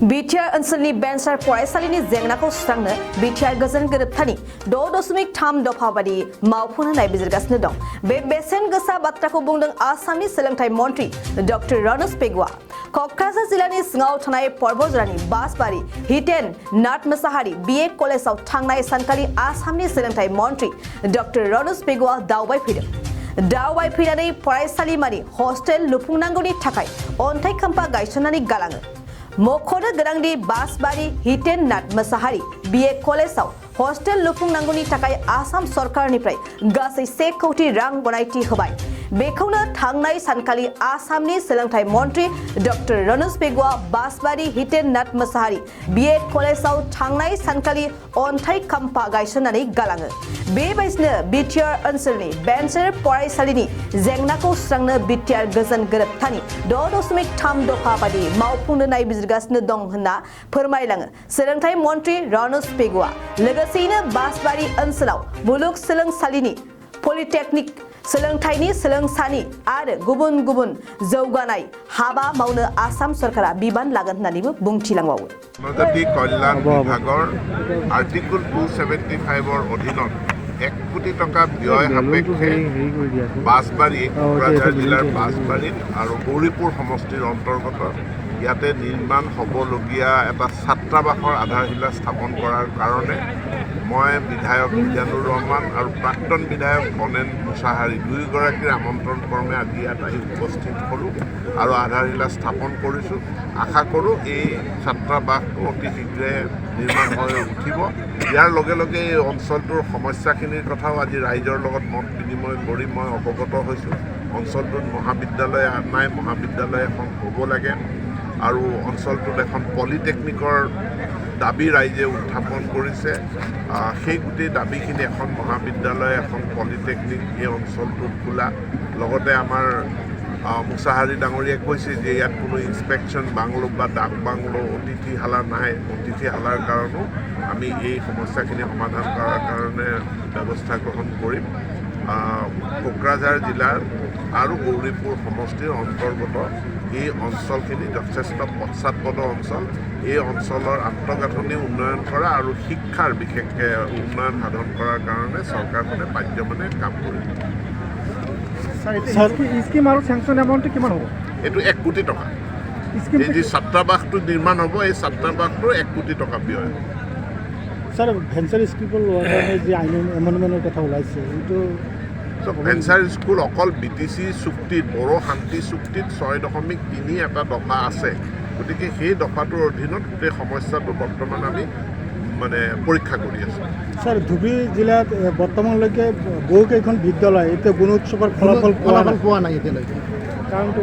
BTR ओनसोलनि बेन्सार फरायसालिनि जेंनाखौ सुस्रांनो बिटिआर गोजोन गोरोबथानि 6.3 दफा बायदि मावफुंनो नायबिजिरगासिनो दं। बे बेसेन गोसा बाथ्राखौ बुंदों आसामनि सोलोंथाइ मन्त्रि डक्टर रनज पेगुआ। कक्राझार जिल्लानि सिङाव थानाय पर्बजरानि बासबारि हिटेन नाथ मोसाहारि बिए कलेजाव थांनाय सानखालि आसामनि सोलोंथाइ मन्त्रि डक्टर रनज पेगुआ दावबायफैदों। दावबायफैनानै फरायसालिमानि हस्टेल लुफुंनांगौनि थाखाय अन्थाइ खाम्फा गायसननानै गालाङो। मख'नो गोनांदि बासबारि हिटेन नाथ मोसाहारि बिए कलेजाव हस्टेल लुफुंनांगौनि थाखाय आसाम सरकारनिफ्राय गासै 1 कौटि रां गनायथि होबाय। बेखौनो थांनाय सानखालि आसामनि सोलोंथाइ मन्त्रि डक्टर रनज पेगुआ बासबारि हिटेन नाथ मोसाहारि बिए कलेजाव थांनाय सानखालि अन्थाइ खाम्फा गायसननानै गालाङो। बेबायदिनो बिटिआर ओनसोलनि बेन्सार फरायसालिनि जेंनाखौ सुस्रांनो बिटिआर गोजोन गोरोबथानि 6.3 दफा बायदि मावफुंनो नायबिजिरगासिनो दं होनना फोरमायलाङो सोलोंथाइ मन्त्रि रनज पेगुआ। लोगोसेयैनो बासबारि ओनसोलाव मुलुग सोलोंसालिनि पलिटेकनिक सोलोंथाइनि सोलोंसानि आरो गुबुन गुबुन जौगानाय हाबा मावनो आसाम सरकारा बिबान लागोन होननानैबो बुंथिलांबावो। जनजाति कल्याण विभागৰ आर्टिकल 275 অধীনত 1 কোটি টকা ব্যয় সাপেক্ষে বাসবাৰী কোকৰাঝাৰ জিলাৰ বাসবাৰীত আৰু গৌৰীপুৰ সমষ্টিৰ অন্তৰ্গত ইয়াতে নিৰ্মাণ হ'বলগীয়া এটা ছাত্ৰাবাসৰ আধাৰশিলা স্থাপন কৰাৰ কাৰণে মই বিধায়ক মিজানুৰ ৰহমান আৰু প্ৰাক্তন বিধায়ক বনেন মুছাহাৰী দুয়োগৰাকীৰ আমন্ত্ৰণ ক্ৰমে আজি ইয়াত আহি উপস্থিত হ'লোঁ আৰু আধাৰশিলা স্থাপন কৰিছোঁ। আশা কৰোঁ এই ছাত্ৰাবাসটো অতি শীঘ্ৰে নিৰ্মাণ হৈ উঠিব। ইয়াৰ লগে লগে এই অঞ্চলটোৰ সমস্যাখিনিৰ কথাও আজি ৰাইজৰ লগত মত বিনিময় কৰি মই অৱগত হৈছোঁ। অঞ্চলটোত মহাবিদ্যালয় নাই, মহাবিদ্যালয় এখন হ'ব লাগে আৰু অঞ্চলটোত এখন পলিটেকনিকৰ দাবী ৰাইজে উত্থাপন কৰিছে। সেই গোটেই দাবীখিনি এখন মহাবিদ্যালয়, এখন পলিটেকনিক এই অঞ্চলটোত খোলা। লগতে আমাৰ মুছাহাৰী ডাঙৰীয়াই কৈছে যে ইয়াত কোনো ইনস্পেকশ্যন বাংলো বা ডাক বাংলো অতিথিশালা নাই। অতিথিশালাৰ কাৰণেও আমি এই সমস্যাখিনি সমাধান কৰাৰ কাৰণে ব্যৱস্থা গ্ৰহণ কৰিম। কোকৰাঝাৰ জিলাৰ আৰু গৌৰীপুৰ সমষ্টিৰ অন্তৰ্গত এই অঞ্চলখিনি যথেষ্ট পশ্চাৎপদ অঞ্চল। এই অঞ্চলৰ আন্তঃগাঁথনি উন্নয়ন কৰা আৰু শিক্ষাৰ বিশেষকৈ উন্নয়ন সাধন কৰাৰ কাৰণে চৰকাৰখনে পাৰ্যমানে কাম কৰিব। স্কিম আৰু চেংচন এমাউণ্টটো কিমান হ'ব? এইটো 1 কোটি টকা। এই যি ছাত্ৰাবাসটো নিৰ্মাণ হ'ব, এই ছাত্ৰাবাসটো 1 কোটি টকা ব্যয় হ'ব। ছাৰ, ভেঞ্চাৰ স্কুল লোৱাৰ কাৰণে যি আইন এমেণ্ডমেণ্টৰ কথা ওলাইছে এইটো ভেঞ্চাৰ স্কুল অকল BTC চুক্তিত, বড়ো শান্তি চুক্তিত 6.3 এটা দফা আছে। গতিকে সেই দফাটোৰ অধীনত গোটেই সমস্যাটো বৰ্তমান আমি পৰীক্ষা কৰি আছোঁ। ছাৰ, ধুবুৰী জিলাত বৰ্তমানলৈকে বহুকেইখন বিদ্যালয় এতিয়া গুণোৎসৱৰ ফলাফল পোৱা নাই এতিয়ালৈকে। কাৰণটো